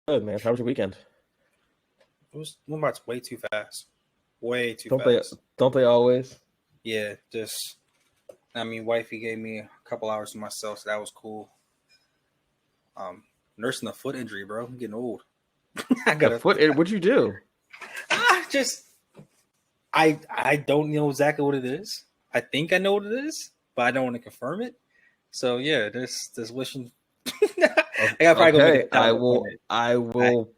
Good, man. How was your weekend? Went by way too fast. Way too Don't they fast. don't they always? Yeah, wifey gave me a couple hours to myself, so that was cool. Nursing a foot injury, bro. I'm getting old. I A gotta foot what'd you do? just I don't know exactly what it is. I think I know what it is, but I don't want to confirm it. So yeah, this wishing. I gotta probably go make Okay, a doctor appointment. I I, will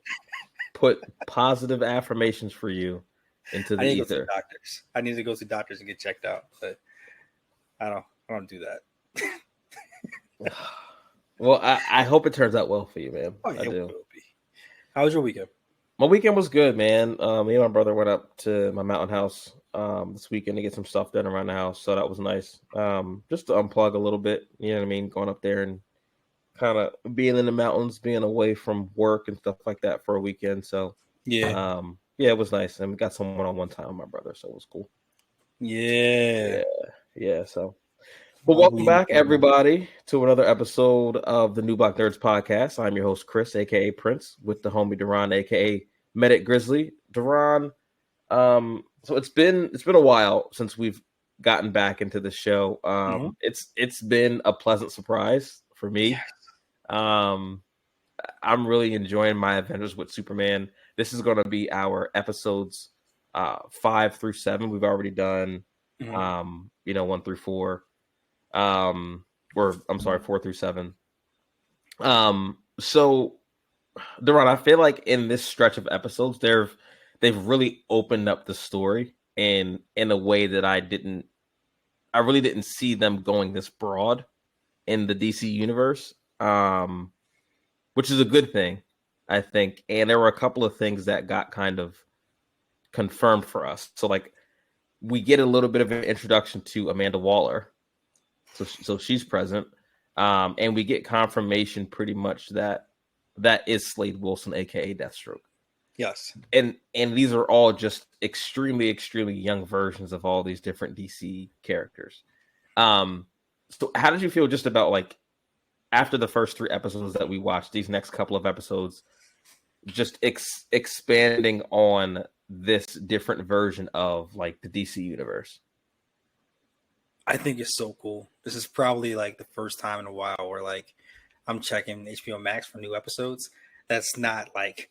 put positive affirmations for you into I the need to go to the ether. doctors. I need to go to doctors and get checked out, but I don't do that. Well, I hope it turns out well for you, man. Oh I yeah, it do. will be. How was your weekend? My weekend was good, man. Me and my brother went up to my mountain house this weekend to get some stuff done around the house, so that was nice. Just to unplug a little bit, you know what I mean? Going up there and kind of being in the mountains, being away from work and stuff like that for a weekend. So, Yeah, yeah, it was nice, and we got some one-on-one time with my brother, so it was cool. yeah. Yeah, yeah. So, well, I'm welcome bleeding. back, everybody, to another episode of the New Block Nerds podcast. I'm your host, Chris, aka Prince, with the homie Duran, aka Medic Grizzly. Duran. So it's been a while since we've gotten back into the show. Mhm. It's been a pleasant surprise for Yeah. me. Um, I'm really enjoying my adventures with Superman. This is going to be our episodes 5 through 7. We've already done Mhm. 1 through 4. Or I'm sorry, 4 through 7. So Duran, I feel like in this stretch of episodes, they've really opened up the story in a way that I really didn't see them going this broad in the DC universe. Which is a good thing, I think. And there were a couple of things that got kind of confirmed for us. So, like, we get a little bit of an introduction to Amanda Waller, so she's present, and we get confirmation pretty much that is Slade Wilson, aka Deathstroke. Yes. And these are all just extremely young versions of all these different DC characters. Um, so how did you feel just about, like, after the first 3 episodes that we watched, these next couple of episodes, just expanding on this different version of, like, the DC universe? I think it's so cool. This is probably like the first time in a while where like I'm checking HBO Max for new episodes. That's not like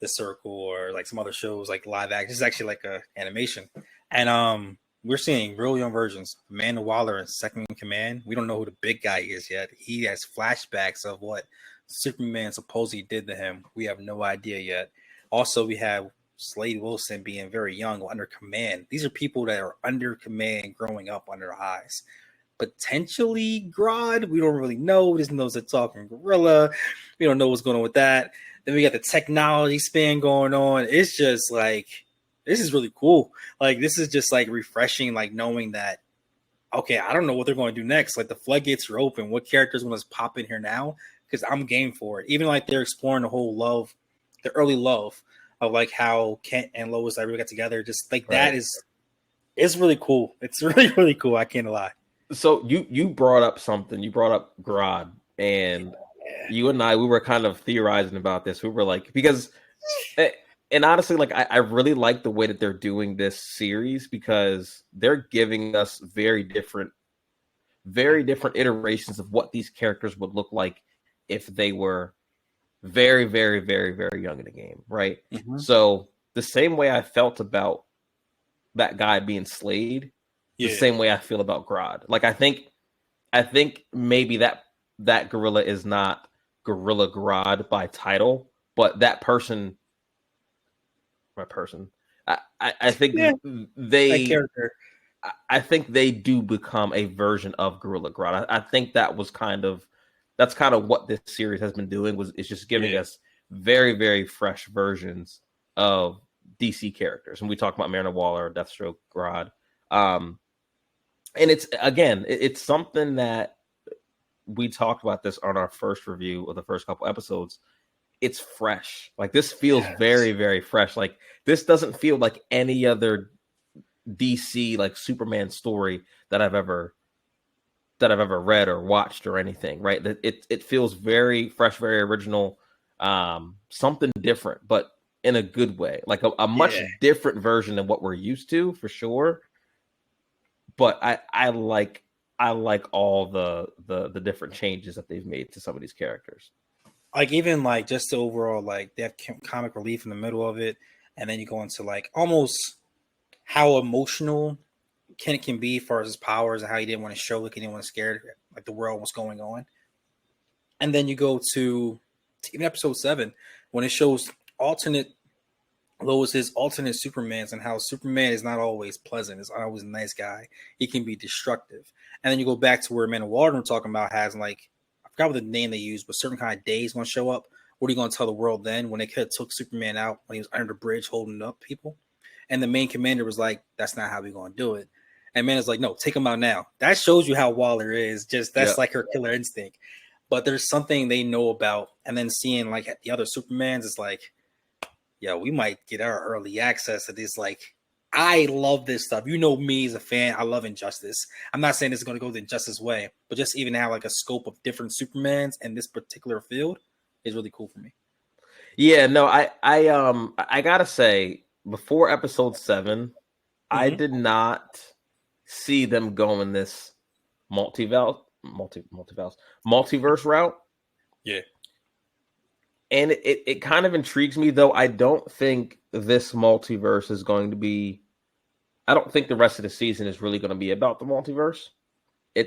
The Circle or like some other shows like live action. This is actually like a animation, and we're seeing real young versions. Amanda Waller in Second in Command. We don't know who the big guy is yet. He has flashbacks of what Superman supposedly did to him. We have no idea yet. Also, we have Slade Wilson being very young under command. These are people that are under command growing up under our eyes. Potentially Grodd, we don't really know. We just know it's a talking gorilla. We don't know what's going on with that. Then we got the technology span going on. It's just like, this is really cool. Like, this is just like refreshing, like knowing that, okay, I don't know what they're going to do next. Like, the floodgates are open. What characters want to pop in here now? Because I'm game for it. Even like they're exploring the whole love, the early love of like how Kent and Lois really got together. Just like that Right. is, it's really cool. It's really cool. I can't lie. So you brought up something. You brought up Grodd, and Yeah. you and I, we were kind of theorizing about this. We were like, because, and honestly, like, I really like the way that they're doing this series, because they're giving us very different iterations of what these characters would look like if they were very young in the game, right? Mm-hmm. So the same way I felt about that guy being Slade, the Yeah. same way I feel about Grodd. Like, I think maybe that gorilla is not Gorilla Grodd by title, but that person, my person, I think Yeah. That they character. I think they do become a version of Gorilla Grodd. I think that's kind of what this series has been doing, was it's just giving Yeah. us very fresh versions of DC characters. And we talk about Marina Waller, Deathstroke, Grodd. And it's something that we talked about this on our first review of the first couple episodes. It's fresh. Like, this feels Yes. very fresh. Like, this doesn't feel like any other DC, like, Superman story that I've ever read or watched or anything, right? That it feels very fresh, very original. something different, but in a good way, like a much Yeah. different version than what we're used to, for sure. But I like all the different changes that they've made to some of these characters. Like even like just the overall like they have comic relief in the middle of it, and then you go into like almost how emotional Ken can be as far as his powers and how he didn't want to show like he didn't want to scare like the world what's going on. And then you go to even episode 7 when it shows alternate Lois's alternate Supermans and how Superman is not always pleasant, is not always a nice guy. He can be destructive. And then you go back to where Amanda Waller I'm talking about has like I forgot what the name they used, but certain kind of days gonna show up. What are you gonna tell the world then when they could have took Superman out when he was under the bridge holding up people? And the main commander was like, that's not how we're gonna do it. And Amanda's like, no, take him out now. That shows you how Waller is. Just that's like her killer instinct. But there's something they know about, and then seeing like the other Supermans is like, yeah, we might get our early access to this. Like, I love this stuff. You know me as a fan, I love Injustice. I'm not saying this is going to go the Injustice way, but just even have like a scope of different Supermans in this particular field is really cool for me. Yeah, no, I gotta say, before episode 7, I did not see them going this multiverse route. Yeah. And it kind of intrigues me, though. I don't think this multiverse is going to be. I don't think the rest of the season is really going to be about the multiverse.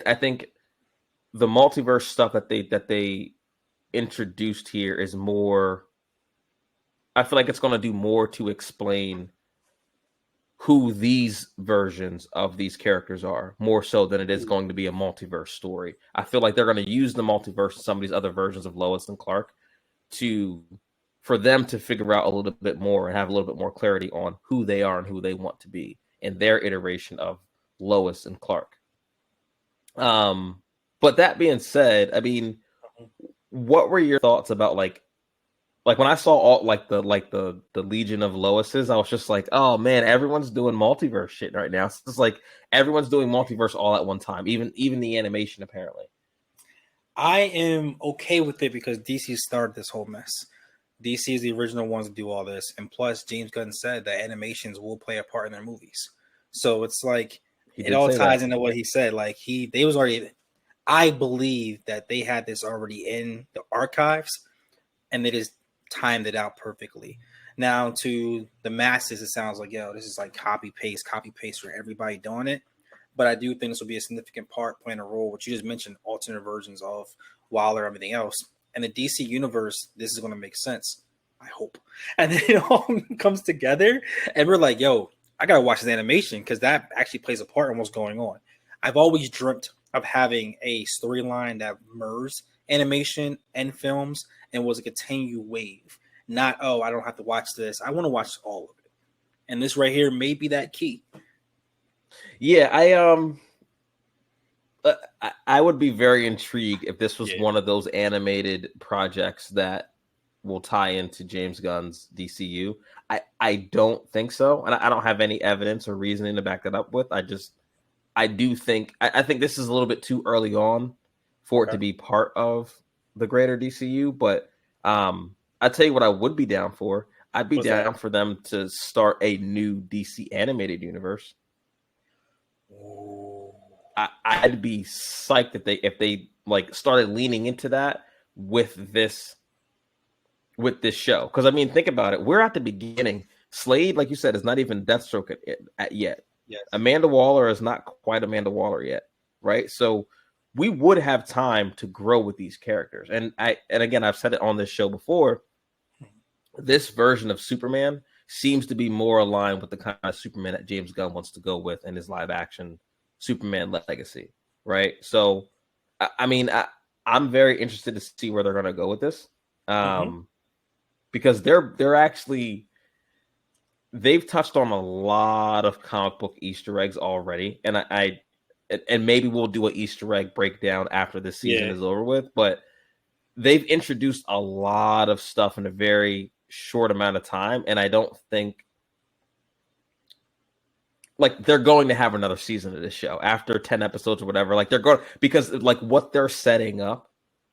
I think the multiverse stuff that they introduced here is more. I feel like it's going to do more to explain who these versions of these characters are, more so than it is going to be a multiverse story. I feel like they're going to use the multiverse, some of these other versions of Lois and Clark, for them to figure out a little bit more and have a little bit more clarity on who they are and who they want to be in their iteration of Lois and Clark. But that being said, I mean, what were your thoughts about like when I saw all the Legion of Loises, I was just like, oh man, everyone's doing multiverse shit right now. It's just like everyone's doing multiverse all at one time, even the animation apparently. I am okay with it because DC started this whole mess. DC is the original ones to do all this, and plus James Gunn said that animations will play a part in their movies. So it's like it all ties into what he said. Like they was already. I believe that they had this already in the archives, and they just timed it out perfectly. Now to the masses, it sounds like this is like copy paste for everybody doing it. But I do think this will be a significant part playing a role, which you just mentioned, alternate versions of Waller, everything else. And the DC universe, this is going to make sense, I hope. And then it all comes together, and we're like, yo, I got to watch this animation because that actually plays a part in what's going on. I've always dreamt of having a storyline that merged animation and films and was a continued wave. Not, I don't have to watch this. I want to watch all of it. And this right here may be that key. Yeah, I would be very intrigued if this was one of those animated projects that will tie into James Gunn's DCU. I don't think so, and I don't have any evidence or reasoning to back that up with. I think this is a little bit too early on for it to be part of the greater DCU. But I tell you what, I would be down for. I'd be down for them to start a new DC animated universe. I'd be psyched if they like started leaning into that with this show. Because I mean, think about it. We're at the beginning. Slade, like you said, is not even Deathstroke yet. Yes. Amanda Waller is not quite Amanda Waller yet, right? So we would have time to grow with these characters. And again, I've said it on this show before. This version of Superman seems to be more aligned with the kind of Superman that James Gunn wants to go with in his live action Superman legacy, right? So, I mean, I'm very interested to see where they're going to go with this, because they've touched on a lot of comic book Easter eggs already, and and maybe we'll do an Easter egg breakdown after this season is over with. But they've introduced a lot of stuff in a very short amount of time, and I don't think like they're going to have another season of this show after 10 episodes or whatever. Like they're going because like what they're setting up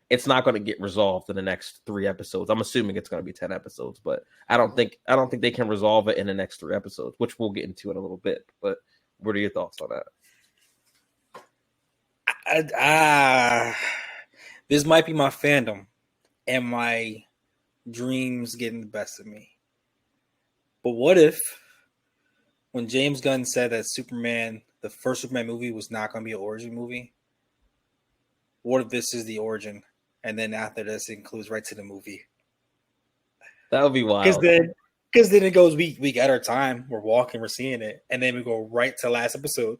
it's not going to get resolved in the next 3 episodes. I'm assuming it's going to be 10 episodes, but I don't think they can resolve it in the next 3 episodes, which we'll get into in a little bit. But what are your thoughts on that? This might be my fandom and my dreams getting the best of me. But what if, when James Gunn said that Superman, the first Superman movie, was not going to be an origin movie, what if this is the origin, and then after this, it includes right to the movie? That would be wild. Because then it goes, we got our time, we're walking, we're seeing it, and then we go right to last episode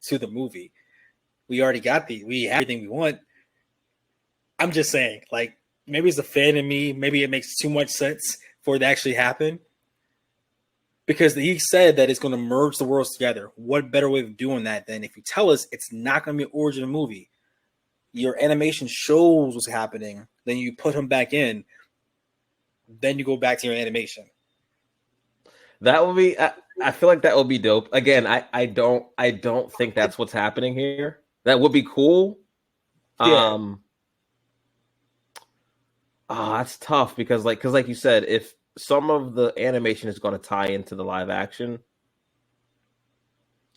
to the movie. We already got we have everything we want. I'm just saying, like, maybe it's a fan in me, maybe it makes too much sense for it to actually happen. Because he said that it's going to merge the worlds together. What better way of doing that than if you tell us it's not going to be an origin movie? Your animation shows what's happening, then you put him back in, then you go back to your animation. That would be. I feel like that would be dope. Again, I don't think that's what's happening here. That would be cool. Yeah. That's tough because like you said, if some of the animation is going to tie into the live action,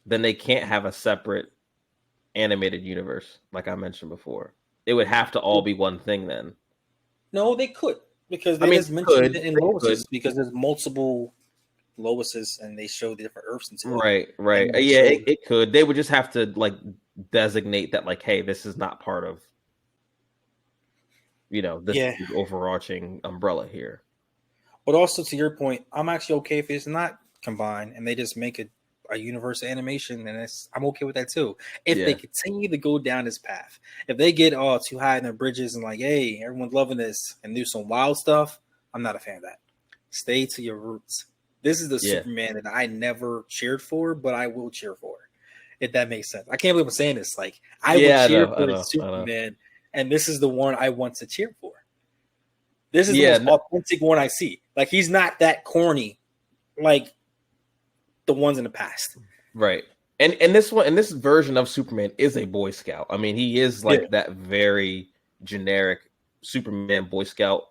then they can't have a separate animated universe, like I mentioned before. It would have to all be one thing then. No, they could, because they just mentioned it in Lois's, because there's multiple Lois's and they show the different Earths into it. Right. Yeah, it could. They would just have to like designate that, like, hey, this is not part of, this overarching umbrella here. But also, to your point, I'm actually okay if it's not combined and they just make a universe animation, and I'm okay with that too. If they continue to go down this path, if they get too high in their bridges and like, hey, everyone's loving this, and do some wild stuff, I'm not a fan of that. Stay to your roots. This is the Superman that I never cheered for, but I will cheer for, if that makes sense. I can't believe I'm saying this. Like, I will cheer for Superman, and this is the one I want to cheer for. This is the most authentic one I see. Like, he's not that corny like the ones in the past. Right. And this version of Superman is a Boy Scout. I mean, he is like that very generic Superman Boy Scout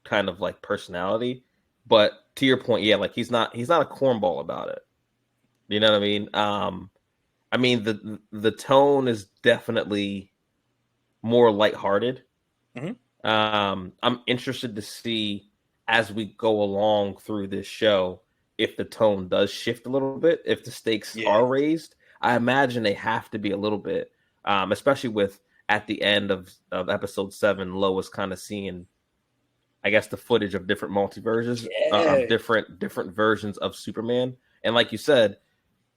kind of like personality. But to your point, like he's not a cornball about it. You know what I mean? I mean the tone is definitely more lighthearted. Mm-hmm. I'm interested to see as we go along through this show if the tone does shift a little bit, if the stakes are raised. I imagine they have to be a little bit, especially with at the end of episode 7, Lois kind of seeing, I guess, the footage of different multiverses, different versions of Superman. And like you said,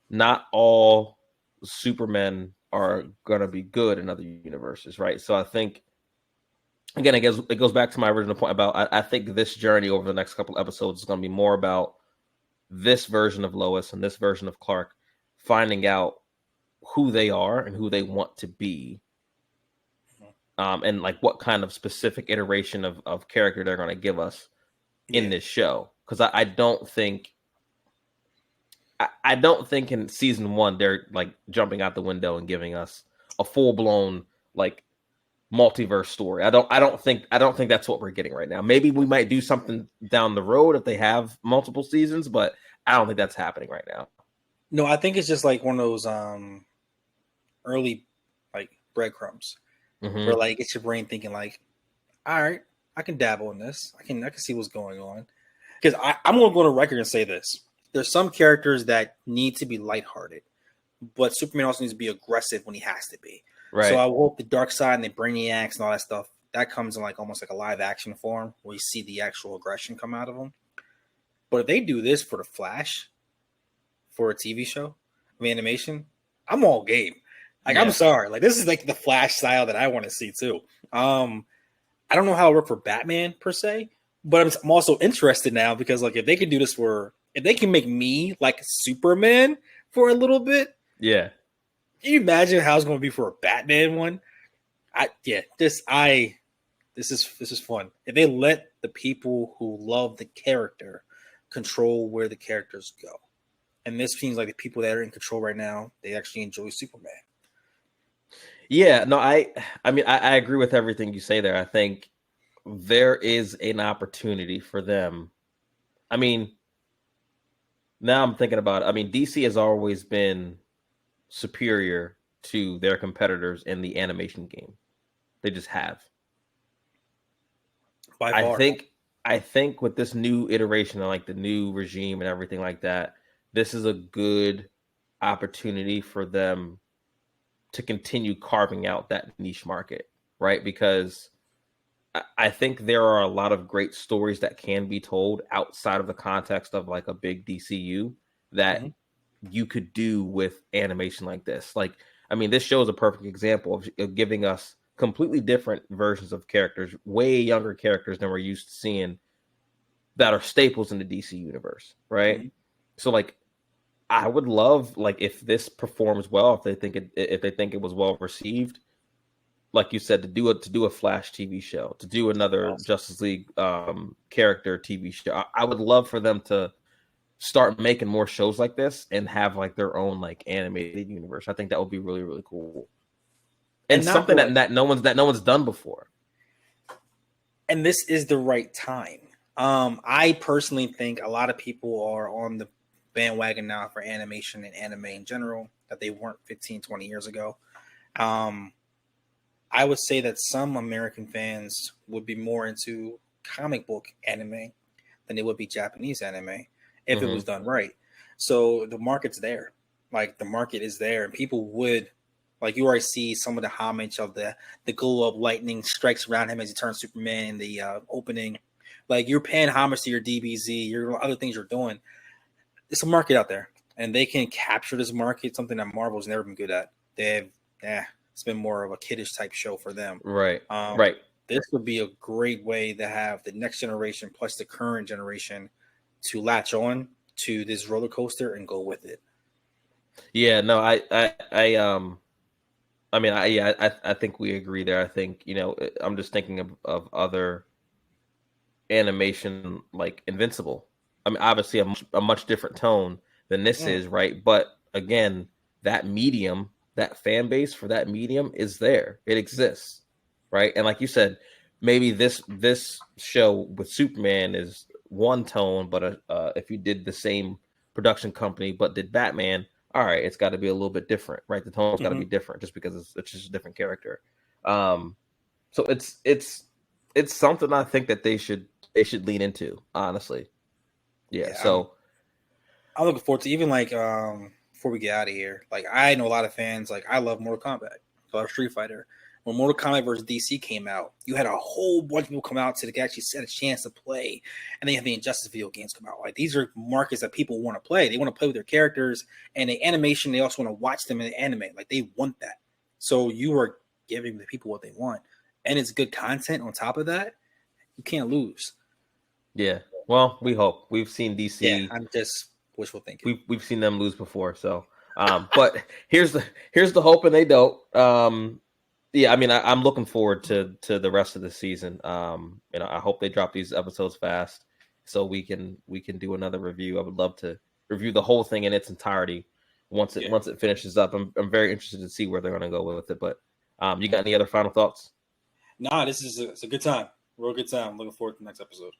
not all Supermen are going to be good in other universes, right? So I think, again, it goes back to my original point about I think this journey over the next couple episodes is going to be more about this version of Lois and this version of Clark finding out who they are and who they want to be, and like what kind of specific iteration of character they're going to give us in this show. Because I don't think in season 1 they're like jumping out the window and giving us a full-blown like multiverse story. I don't think that's what we're getting right now. Maybe we might do something down the road if they have multiple seasons, but I don't think that's happening right now. No, I think it's just like one of those early like breadcrumbs, where like it's your brain thinking like, all right, I can dabble in this. I can see what's going on. Because I'm going to go on record and say this: there's some characters that need to be lighthearted, but Superman also needs to be aggressive when he has to be. Right. So I hope the Dark Side and the Brainiacs and all that stuff that comes in like almost like a live action form where you see the actual aggression come out of them. But if they do this for the Flash, for a TV show, animation, I'm all game. Like, I'm sorry, like this is like the Flash style that I want to see too. I don't know how it worked for Batman per se, but I'm also interested now because like if they can do this if they can make me like Superman for a little bit, can you imagine how it's going to be for a Batman one? This is fun. If they let the people who love the character control where the characters go, and this seems like the people that are in control right now, they actually enjoy Superman. Yeah, no, I mean, I agree with everything you say there. I think there is an opportunity for them. I mean, now I'm thinking about it. I mean, DC has always been superior to their competitors in the animation game. They just have. By I far. think I think with this new iteration of like the new regime and everything like that, this is a good opportunity for them to continue carving out that niche market, right? Because I think there are a lot of great stories that can be told outside of the context of like a big DCU that Mhm. you could do with animation like this. Like, I mean, this show is a perfect example of giving us completely different versions of characters, way younger characters than we're used to seeing that are staples in the DC universe, right? Mhm. So, like, I would love like if this performs well, if they think it was well received, like you said, to do a Flash TV show, to do another Awesome. Justice League character TV show. I would love for them to start making more shows like this and have like their own like animated universe. I think that would be really really cool and And not something for like, that no one's done before. and this is the right time. I personally think a lot of people are on the bandwagon now for animation and anime in general that they weren't 15, 20 years ago. Um, I would say that some American fans would be more into comic book anime than they would be Japanese anime if it was Hmm. done right. So the market's there. Like the market is there, and people would like you already see some of the homage of the glow up lightning strikes around him as he turns Superman in the opening. Like you're paying homage to your DBZ, your other things you're doing. It's a market out there, and they can capture this market. Something that Marvel's never been good at. They've, it's been more of a kiddish type show for them. Right, Um, right. this would be a great way to have the next generation plus the current generation to latch on to this roller coaster and go with it. Yeah, no, I mean, I think we agree there. I think I'm just thinking of other animation like Invincible. I mean, obviously a much different tone than this Mm, is, right? But again, that medium, that fan base for that medium is there. It exists, right? And like you said, maybe this show with Superman is one tone, but if you did the same production company but did Batman, all right, it's got to be a little bit different, right? The tone's got to hmm be different just because it's just a different character. Um, so it's something I think that they should lean into, honestly. Yeah. Yeah, I'm So I'm looking forward to even like before we get out of here. Like I know a lot of fans. Like I love Mortal Kombat, I love Street Fighter. When Mortal Kombat versus DC came out, you had a whole bunch of people come out to actually set a chance to play, and then you have the Injustice video games come out. Like these are markets that people want to play. They want to play with their characters and the animation. They also want to watch them in the anime. Like they want that. So you are giving the people what they want, and it's good content on top of that. You can't lose. yeah. Well, we hope. We've seen Yeah, DC. I'm just wishful thinking. We've seen them lose before. So, but here's the hope, and they don't. Yeah. I mean, I'm looking forward to the rest of the season. I hope they drop these episodes fast so we can do another review. I would love to review the whole thing in its entirety Yeah. once it finishes up. I'm very interested to see where they're going to go with it. But you got any other final thoughts? Nah, this is it's a good time. Real good time. Looking forward to the next episode.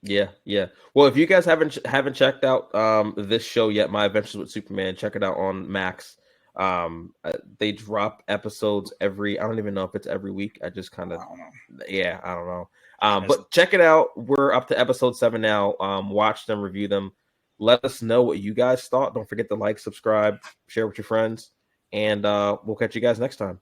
Yeah, yeah. Well, if you guys haven't checked out this show yet, My Adventures with Superman, check it out on Max. They drop episodes every. I don't even know if it's every week. I just kind I of, don't know. yeah, I don't know. It's, But check it out. We're up to episode 7 now. Watch them, review them. Let us know what you guys thought. Don't forget to like, subscribe, share with your friends, and we'll catch you guys next time.